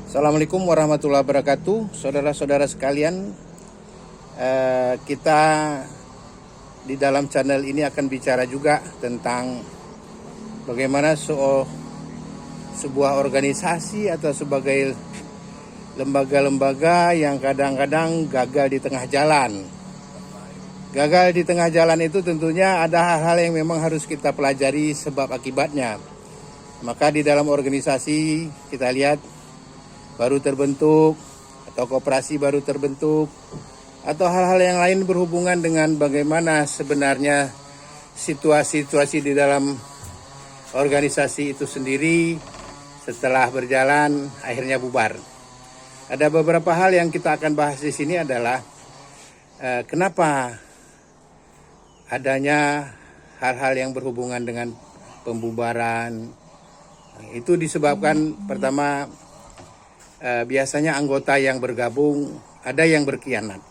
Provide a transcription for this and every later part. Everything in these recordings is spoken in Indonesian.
Assalamualaikum warahmatullahi wabarakatuh, saudara-saudara sekalian. Kita di dalam channel ini akan bicara juga tentang bagaimana sebuah organisasi atau sebagai lembaga-lembaga yang kadang-kadang gagal di tengah jalan. Gagal di tengah jalan itu tentunya ada hal-hal yang memang harus kita pelajari sebab akibatnya. Maka di dalam organisasi kita lihat baru terbentuk atau koperasi baru terbentuk atau hal-hal yang lain berhubungan dengan bagaimana sebenarnya situasi-situasi di dalam organisasi itu sendiri setelah berjalan akhirnya bubar. Ada beberapa hal yang kita akan bahas di sini adalah kenapa adanya hal-hal yang berhubungan dengan pembubaran. Itu disebabkan pertama biasanya anggota yang bergabung ada yang berkhianat.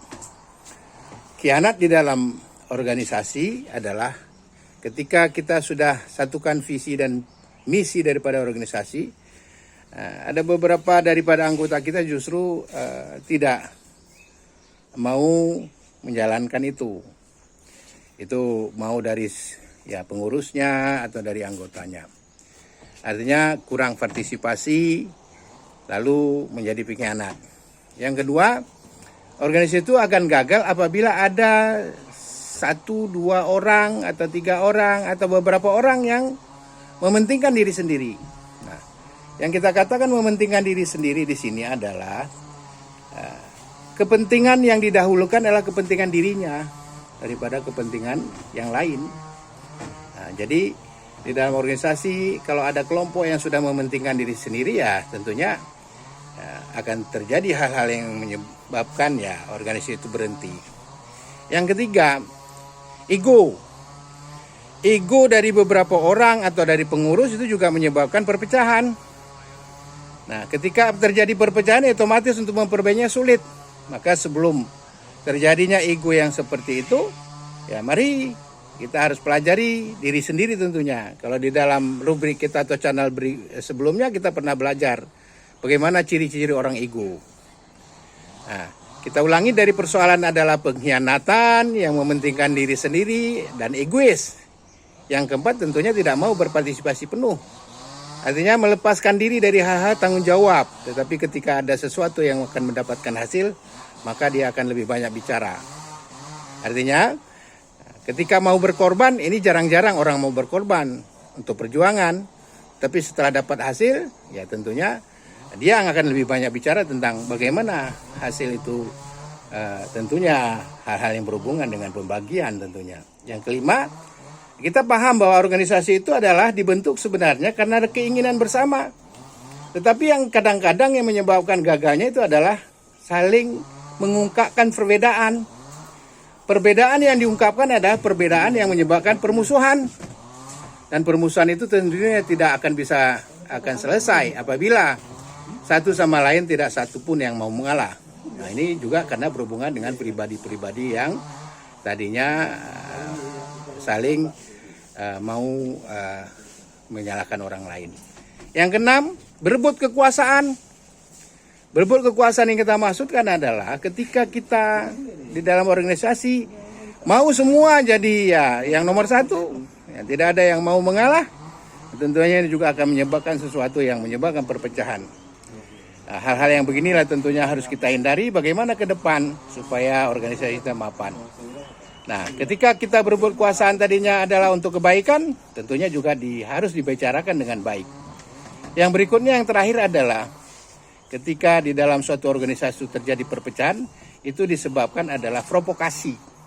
Khianat di dalam organisasi adalah ketika kita sudah satukan visi dan misi daripada organisasi, ada beberapa daripada anggota kita justru tidak mau menjalankan itu. Itu mau dari pengurusnya atau dari anggotanya. Artinya kurang partisipasi, lalu menjadi pengkhianat. Yang kedua, organisasi itu akan gagal apabila ada 1, 2 orang atau 3 orang atau beberapa orang yang mementingkan diri sendiri. Nah, yang kita katakan mementingkan diri sendiri di sini adalah kepentingan yang didahulukan adalah kepentingan dirinya daripada kepentingan yang lain. Nah, jadi di dalam organisasi kalau ada kelompok yang sudah mementingkan diri sendiri, ya tentunya akan terjadi hal-hal yang menyebabkan organisasi itu berhenti. Yang ketiga, ego. Ego dari beberapa orang atau dari pengurus itu juga menyebabkan perpecahan. Nah, ketika terjadi perpecahan otomatis untuk memperbaikinya sulit. Maka sebelum terjadinya ego yang seperti itu, mari kita harus pelajari diri sendiri tentunya. Kalau di dalam rubrik kita atau channel sebelumnya kita pernah belajar bagaimana ciri-ciri orang ego. Nah, kita ulangi dari persoalan adalah pengkhianatan yang mementingkan diri sendiri dan egois. Yang keempat tentunya tidak mau berpartisipasi penuh. Artinya melepaskan diri dari hal-hal tanggung jawab. Tetapi ketika ada sesuatu yang akan mendapatkan hasil, maka dia akan lebih banyak bicara. Artinya ketika mau berkorban, ini jarang-jarang orang mau berkorban untuk perjuangan. Tapi setelah dapat hasil, ya tentunya dia akan lebih banyak bicara tentang bagaimana hasil itu, tentunya hal-hal yang berhubungan dengan pembagian tentunya. Yang kelima, kita paham bahwa organisasi itu adalah dibentuk sebenarnya karena ada keinginan bersama. Tetapi yang kadang-kadang yang menyebabkan gagalnya itu adalah saling mengungkapkan perbedaan. Perbedaan yang diungkapkan adalah perbedaan yang menyebabkan permusuhan. Dan permusuhan itu tentunya tidak akan selesai apabila satu sama lain tidak satu pun yang mau mengalah. Nah, ini juga karena berhubungan dengan pribadi-pribadi yang tadinya saling mau menyalahkan orang lain. Yang keenam, berebut kekuasaan. Berebut kekuasaan yang kita maksudkan adalah ketika kita di dalam organisasi mau semua jadi yang nomor satu, tidak ada yang mau mengalah, tentunya ini juga akan menyebabkan sesuatu yang menyebabkan perpecahan. Nah, hal-hal yang beginilah tentunya harus kita hindari bagaimana ke depan supaya organisasi kita mapan. Nah, ketika kita berebut kekuasaan tadinya adalah untuk kebaikan, tentunya juga harus dibicarakan dengan baik. Yang berikutnya yang terakhir adalah ketika di dalam suatu organisasi terjadi perpecahan, itu disebabkan adalah provokasi.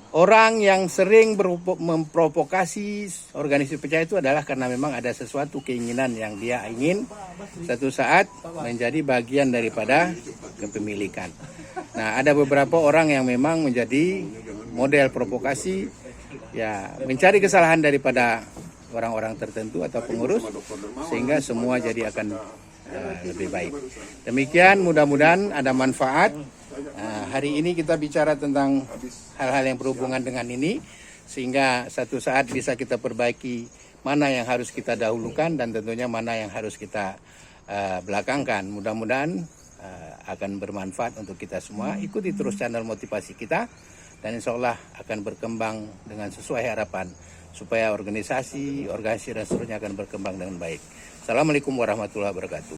Orang yang sering memprovokasi organisasi pecah itu adalah karena memang ada sesuatu keinginan yang dia ingin satu saat menjadi bagian daripada kepemilikan. Nah, ada beberapa orang yang memang menjadi model provokasi, mencari kesalahan daripada orang-orang tertentu atau pengurus sehingga semua jadi akan lebih baik. Demikian, mudah-mudahan ada manfaat. Hari ini kita bicara tentang hal-hal yang berhubungan dengan ini sehingga satu saat bisa kita perbaiki mana yang harus kita dahulukan dan tentunya mana yang harus kita belakangkan. Mudah-mudahan akan bermanfaat untuk kita semua. Ikuti terus channel motivasi kita dan insya Allah akan berkembang dengan sesuai harapan supaya organisasi dan seterusnya akan berkembang dengan baik. Assalamualaikum warahmatullahi wabarakatuh.